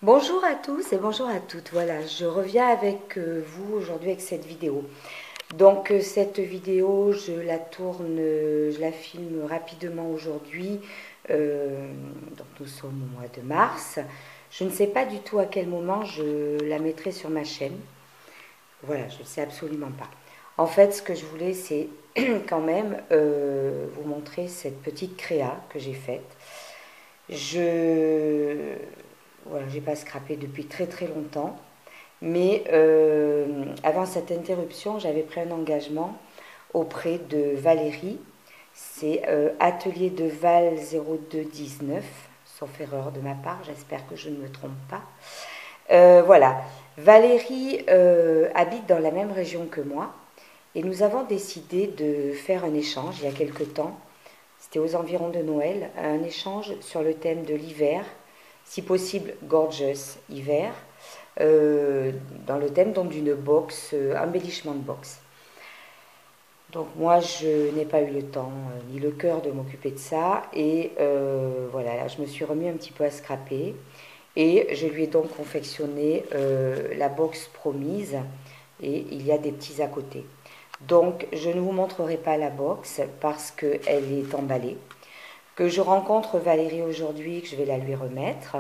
Bonjour à tous et bonjour à toutes. Voilà, je reviens avec vous aujourd'hui avec cette vidéo. Donc cette vidéo, je la tourne, je la filme rapidement aujourd'hui. Donc nous sommes au mois de mars. Je ne sais pas du tout à quel moment je la mettrai sur ma chaîne. Voilà, je ne sais absolument pas. En fait, ce que je voulais, c'est quand même vous montrer cette petite créa que j'ai faite. Voilà, j'ai pas scrappé depuis très très longtemps. Mais avant cette interruption, j'avais pris un engagement auprès de Valérie. C'est Atelier de Val 0219, sauf erreur de ma part, j'espère que je ne me trompe pas. Voilà, Valérie habite dans la même région que moi et nous avons décidé de faire un échange il y a quelque temps. C'était aux environs de Noël, un échange sur le thème de l'hiver, si possible gorgeous hiver, dans le thème donc d'une box, embellissement de box. Donc moi je n'ai pas eu le temps ni le cœur de m'occuper de ça et voilà, là, je me suis remis un petit peu à scraper et je lui ai donc confectionné la box promise et il y a des petits à côté. Donc je ne vous montrerai pas la box parce qu'elle est emballée, que je rencontre Valérie aujourd'hui, que je vais la lui remettre.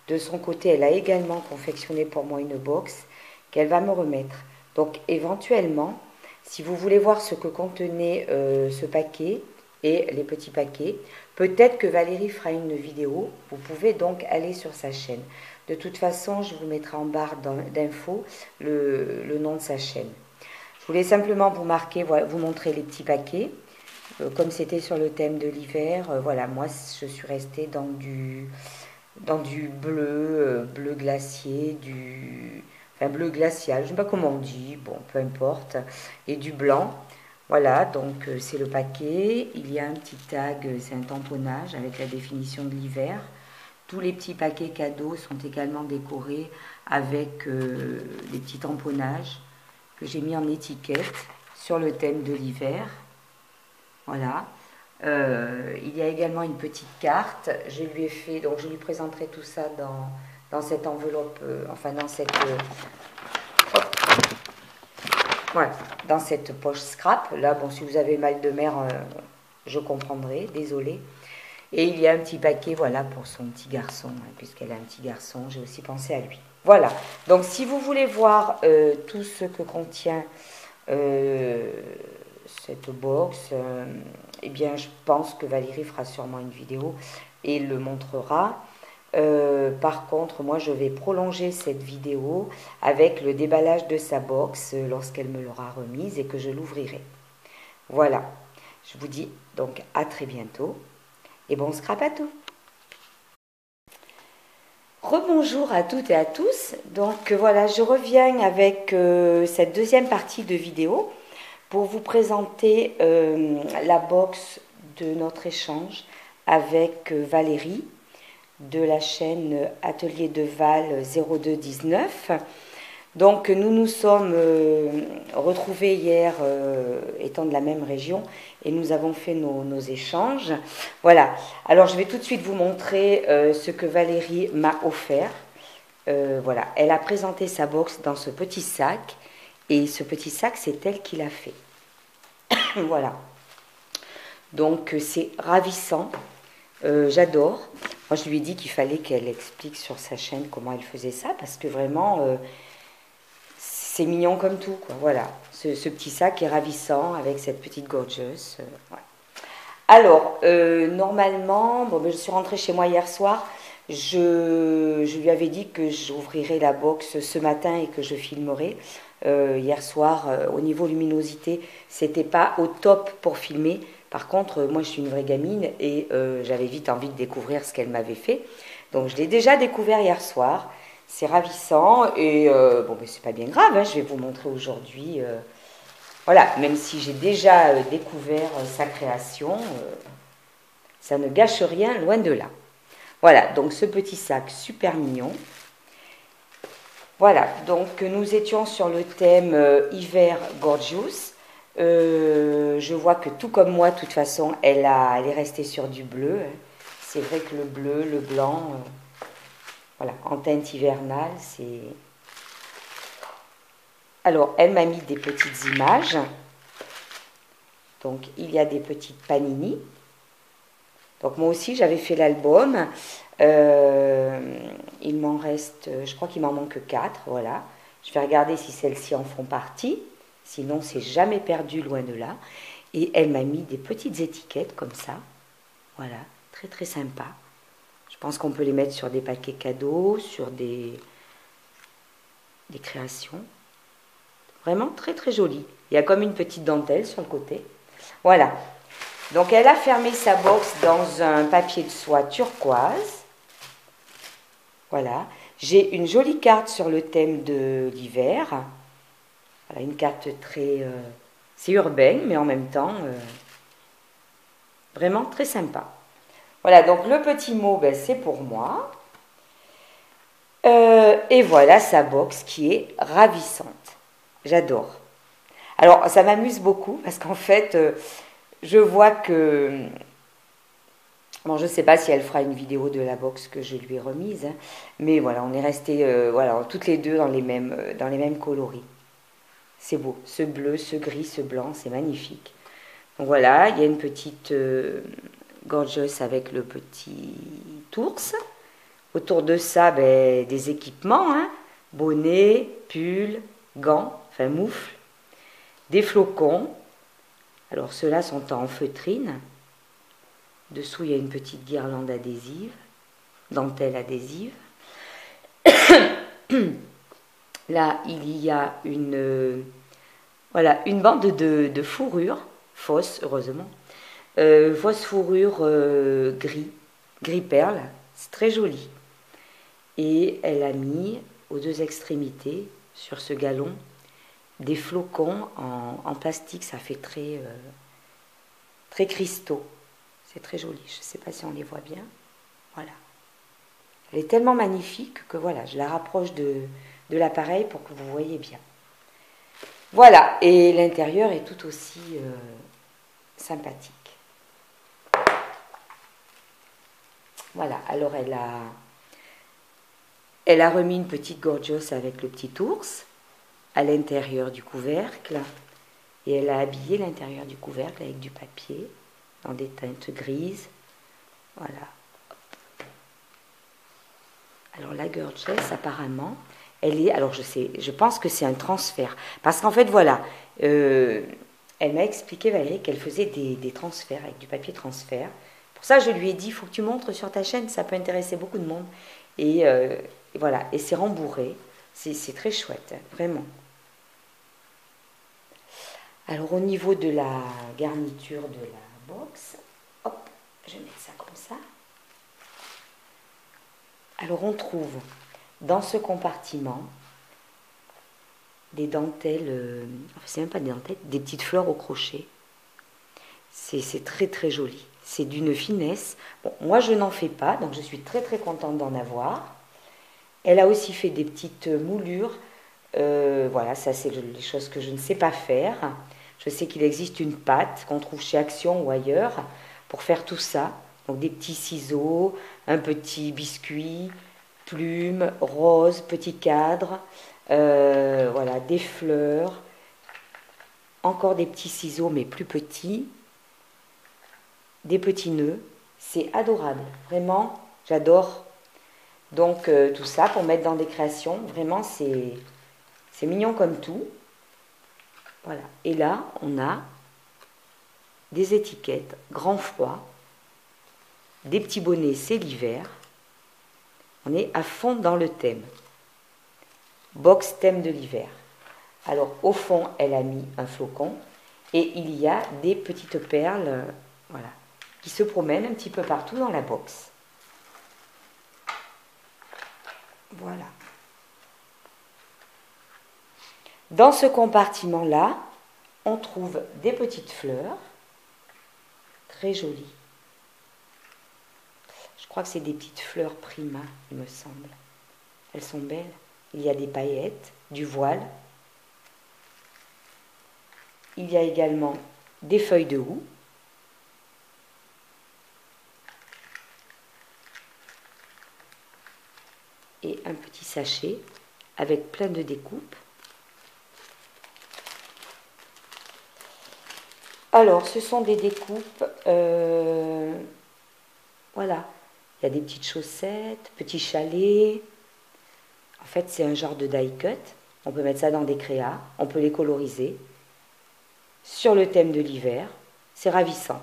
De son côté, elle a également confectionné pour moi une box qu'elle va me remettre. Donc éventuellement, si vous voulez voir ce que contenait ce paquet et les petits paquets, peut-être que Valérie fera une vidéo. Vous pouvez donc aller sur sa chaîne. De toute façon, je vous mettrai en barre d'infos le nom de sa chaîne. Je voulais simplement vous marquer, voilà, vous montrer les petits paquets. Comme c'était sur le thème de l'hiver, voilà, moi je suis restée dans du bleu, bleu glacier, enfin bleu glacial, je ne sais pas comment on dit, bon, peu importe, et du blanc. Voilà, donc c'est le paquet. Il y a un petit tag, c'est un tamponnage avec la définition de l'hiver. Tous les petits paquets cadeaux sont également décorés avec des petits tamponnages que j'ai mis en étiquette sur le thème de l'hiver. Voilà. Il y a également une petite carte. Je lui ai fait, donc je lui présenterai tout ça dans cette enveloppe, enfin dans cette, voilà, dans cette poche scrap. Là, bon, si vous avez mal de mer, je comprendrai, désolé. Et il y a un petit paquet, voilà, pour son petit garçon, hein, puisqu'elle a un petit garçon, j'ai aussi pensé à lui. Voilà. Donc, si vous voulez voir tout ce que contient euh, cette box, eh bien, je pense que Valérie fera sûrement une vidéo et le montrera. Par contre, moi, je vais prolonger cette vidéo avec le déballage de sa box lorsqu'elle me l'aura remise et que je l'ouvrirai. Voilà. Je vous dis donc à très bientôt et bon scrap à tout. Rebonjour à toutes et à tous. Donc voilà, je reviens avec cette deuxième partie de vidéo pour vous présenter la box de notre échange avec Valérie de la chaîne Atelier de Val 0219. Donc nous nous sommes retrouvés hier étant de la même région et nous avons fait nos échanges. Voilà, alors je vais tout de suite vous montrer ce que Valérie m'a offert. Voilà, elle a présenté sa box dans ce petit sac et ce petit sac c'est elle qui l'a fait. Voilà, donc c'est ravissant, j'adore. Moi je lui ai dit qu'il fallait qu'elle explique sur sa chaîne comment elle faisait ça parce que vraiment... c'est mignon comme tout, quoi. Voilà, ce petit sac est ravissant avec cette petite gorgeous. Ouais. Alors, normalement, bon, ben, je suis rentrée chez moi hier soir. Je lui avais dit que j'ouvrirais la box ce matin et que je filmerais. Hier soir, au niveau luminosité, c'était pas au top pour filmer. Par contre, moi, je suis une vraie gamine et j'avais vite envie de découvrir ce qu'elle m'avait fait. Donc, je l'ai déjà découvert hier soir. C'est ravissant et bon, mais c'est pas bien grave. Hein, je vais vous montrer aujourd'hui. Voilà, même si j'ai déjà découvert sa création, ça ne gâche rien, loin de là. Voilà, donc ce petit sac super mignon. Voilà, donc nous étions sur le thème hiver gorgeous. Je vois que tout comme moi, de toute façon, elle est restée sur du bleu. Hein. C'est vrai que le bleu, le blanc, Voilà, en teinte hivernale, c'est... Alors, elle m'a mis des petites images. Donc, il y a des petites panini. Donc, moi aussi, j'avais fait l'album. Il m'en reste, je crois qu'il m'en manque 4, voilà. Je vais regarder si celles-ci en font partie. Sinon, c'est jamais perdu, loin de là. Et elle m'a mis des petites étiquettes comme ça. Voilà, très très sympa. Je pense qu'on peut les mettre sur des paquets cadeaux, sur des créations. Vraiment très très joli. Il y a comme une petite dentelle sur le côté. Voilà. Donc elle a fermé sa box dans un papier de soie turquoise. Voilà. J'ai une jolie carte sur le thème de l'hiver. Voilà, une carte très... c'est urbain, mais en même temps, vraiment très sympa. Voilà, donc le petit mot, ben, c'est pour moi. Et voilà sa box qui est ravissante. J'adore. Alors, ça m'amuse beaucoup parce qu'en fait, je vois que... Bon, je ne sais pas si elle fera une vidéo de la box que je lui ai remise, hein, mais voilà, on est restés voilà, toutes les deux dans les mêmes coloris. C'est beau, ce bleu, ce gris, ce blanc, c'est magnifique. Donc voilà, il y a une petite gorgeous avec le petit ours. Autour de ça, ben, des équipements, hein, bonnet, pull, gants, enfin moufles, des flocons. Alors ceux-là sont en feutrine. Dessous, il y a une petite guirlande adhésive, dentelle adhésive. Là, il y a voilà, une bande de fourrure, fausse, heureusement. Fausse fourrure gris perle, c'est très joli. Et elle a mis aux deux extrémités, sur ce galon, des flocons en plastique, ça fait très, très cristaux. C'est très joli, je ne sais pas si on les voit bien. Voilà. Elle est tellement magnifique que voilà, je la rapproche de l'appareil pour que vous voyez bien. Voilà, et l'intérieur est tout aussi sympathique. Voilà, alors elle a remis une petite gorgeous avec le petit ours à l'intérieur du couvercle. Et elle a habillé l'intérieur du couvercle avec du papier dans des teintes grises. Voilà. Alors la gorgeous, apparemment, elle est... Alors je pense que c'est un transfert. Parce qu'en fait, voilà, elle m'a expliqué, Valérie, qu'elle faisait des transferts avec du papier transfert. Pour ça, je lui ai dit, il faut que tu montres sur ta chaîne, ça peut intéresser beaucoup de monde. Et voilà, et c'est rembourré. C'est très chouette, hein, vraiment. Alors au niveau de la garniture de la box, hop, je vais mettre ça comme ça. Alors on trouve dans ce compartiment des dentelles, enfin c'est même pas des dentelles, des petites fleurs au crochet. C'est très très joli, c'est d'une finesse. Bon, moi je n'en fais pas, donc je suis très très contente d'en avoir. Elle a aussi fait des petites moulures, voilà, ça c'est les choses que je ne sais pas faire. Je sais qu'il existe une pâte qu'on trouve chez Action ou ailleurs pour faire tout ça. Donc des petits ciseaux, un petit biscuit, plumes, rose, petit cadre, voilà, des fleurs, encore des petits ciseaux mais plus petits, des petits nœuds. C'est adorable, vraiment, j'adore. Donc tout ça pour mettre dans des créations, vraiment c'est mignon comme tout. Voilà. Et là, on a des étiquettes, grand froid, des petits bonnets, c'est l'hiver. On est à fond dans le thème. Box thème de l'hiver. Alors, au fond, elle a mis un flocon et il y a des petites perles, voilà, qui se promènent un petit peu partout dans la box. Voilà. Dans ce compartiment-là, on trouve des petites fleurs, très jolies. Je crois que c'est des petites fleurs Prima, il me semble. Elles sont belles. Il y a des paillettes, du voile. Il y a également des feuilles de houx. et un petit sachet avec plein de découpes. Alors, ce sont des découpes, voilà, il y a des petites chaussettes, petits chalets. En fait, c'est un genre de die cut. On peut mettre ça dans des créas, on peut les coloriser. Sur le thème de l'hiver, c'est ravissant.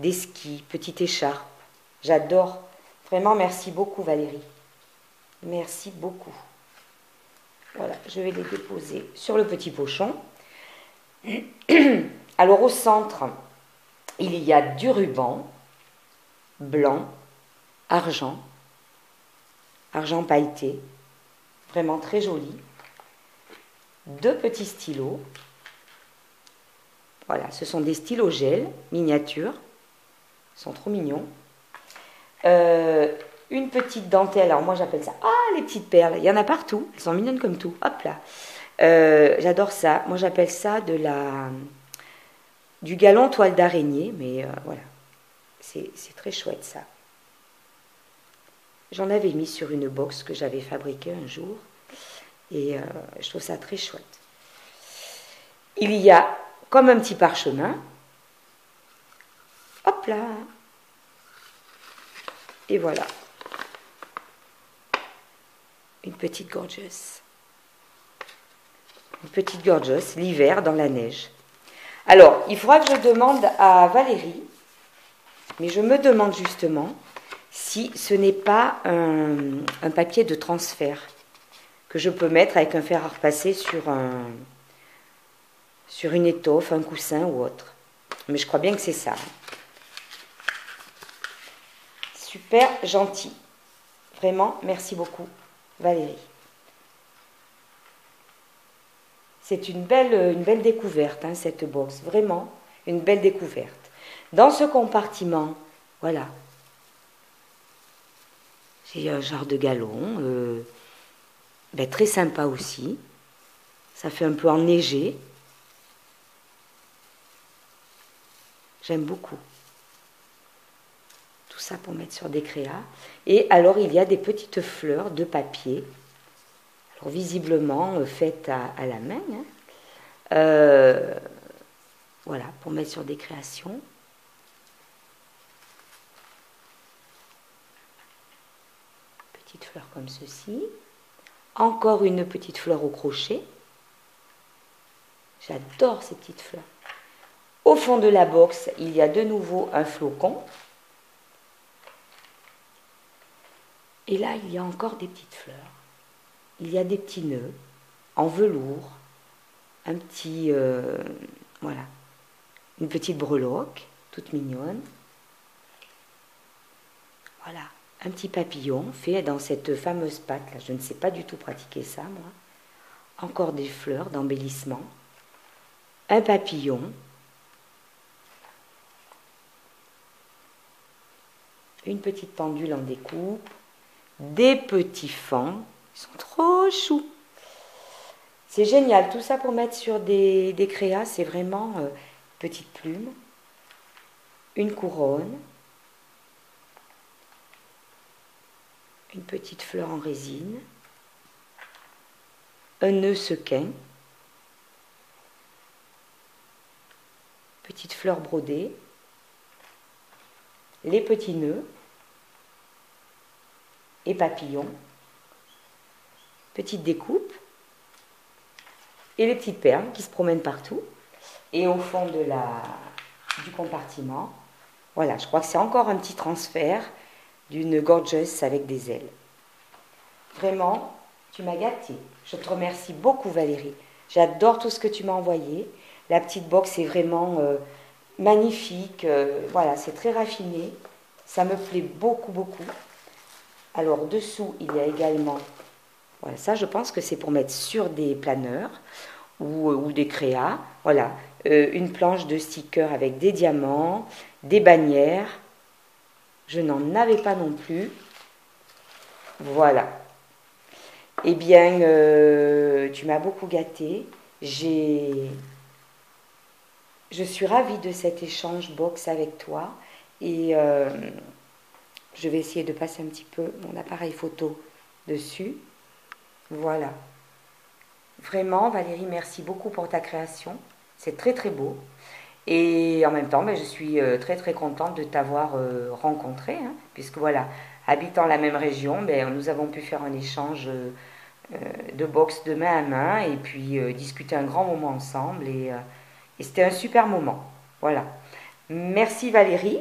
Des skis, petite écharpe, j'adore. Vraiment, merci beaucoup Valérie. Merci beaucoup. Voilà, je vais les déposer sur le petit pochon. Alors au centre, il y a du ruban blanc, argent pailleté, vraiment très joli. Deux petits stylos. Voilà, ce sont des stylos gel, miniatures. Ils sont trop mignons. Une petite dentelle, alors moi j'appelle ça, les petites perles, il y en a partout, elles sont mignonnes comme tout, hop là. J'adore ça, moi j'appelle ça du galon toile d'araignée, mais voilà, c'est très chouette ça. J'en avais mis sur une box que j'avais fabriquée un jour, et je trouve ça très chouette. Il y a comme un petit parchemin, hop là, et voilà. Une petite gorgeous. Une petite gorgeous, l'hiver dans la neige. Alors, il faudra que je demande à Valérie, mais je me demande justement si ce n'est pas un papier de transfert que je peux mettre avec un fer à repasser sur une étoffe, un coussin ou autre. Mais je crois bien que c'est ça. Super gentil. Vraiment, merci beaucoup, Valérie. C'est une belle découverte, hein, cette box. Vraiment, une belle découverte. Dans ce compartiment, voilà, j'ai un genre de galon, très sympa aussi. Ça fait un peu enneigé. J'aime beaucoup. Tout ça pour mettre sur des créas. Et alors, il y a des petites fleurs de papier. Alors, visiblement, faites à la main. Hein. Voilà, pour mettre sur des créations. Petite fleur comme ceci. Encore une petite fleur au crochet. J'adore ces petites fleurs. Au fond de la box, il y a de nouveau un flocon. Et là, il y a encore des petites fleurs. Il y a des petits nœuds en velours. Un petit, voilà, une petite breloque, toute mignonne. Voilà, un petit papillon fait dans cette fameuse pâte là. Je ne sais pas du tout pratiquer ça, moi. Encore des fleurs d'embellissement. Un papillon. Une petite pendule en découpe. Des petits fans. Ils sont trop choux. C'est génial. Tout ça pour mettre sur des créas. C'est vraiment petite plume. Une couronne. Une petite fleur en résine. Un nœud sequin. Petite fleur brodée. Les petits nœuds. Et papillons. Petite découpe. Et les petites perles qui se promènent partout. Et au fond du compartiment, voilà, je crois que c'est encore un petit transfert d'une gorgeous avec des ailes. Vraiment, tu m'as gâtée. Je te remercie beaucoup Valérie. J'adore tout ce que tu m'as envoyé. La petite box est vraiment magnifique. Voilà, c'est très raffiné. Ça me plaît beaucoup, beaucoup. Alors, dessous, il y a également... Voilà, ça, je pense que c'est pour mettre sur des planeurs ou des créas. Voilà, une planche de stickers avec des diamants, des bannières. Je n'en avais pas non plus. Voilà. Eh bien, tu m'as beaucoup gâtée. Je suis ravie de cet échange box avec toi. Et je vais essayer de passer un petit peu mon appareil photo dessus. Voilà. Vraiment, Valérie, merci beaucoup pour ta création. C'est très très beau. Et en même temps, ben, je suis très très contente de t'avoir rencontré, hein, puisque voilà, habitant la même région, ben, nous avons pu faire un échange de boxe de main à main et puis discuter un grand moment ensemble. Et c'était un super moment. Voilà. Merci Valérie.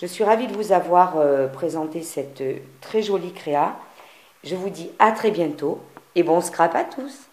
Je suis ravie de vous avoir présenté cette très jolie créa. Je vous dis à très bientôt et bon scrap à tous.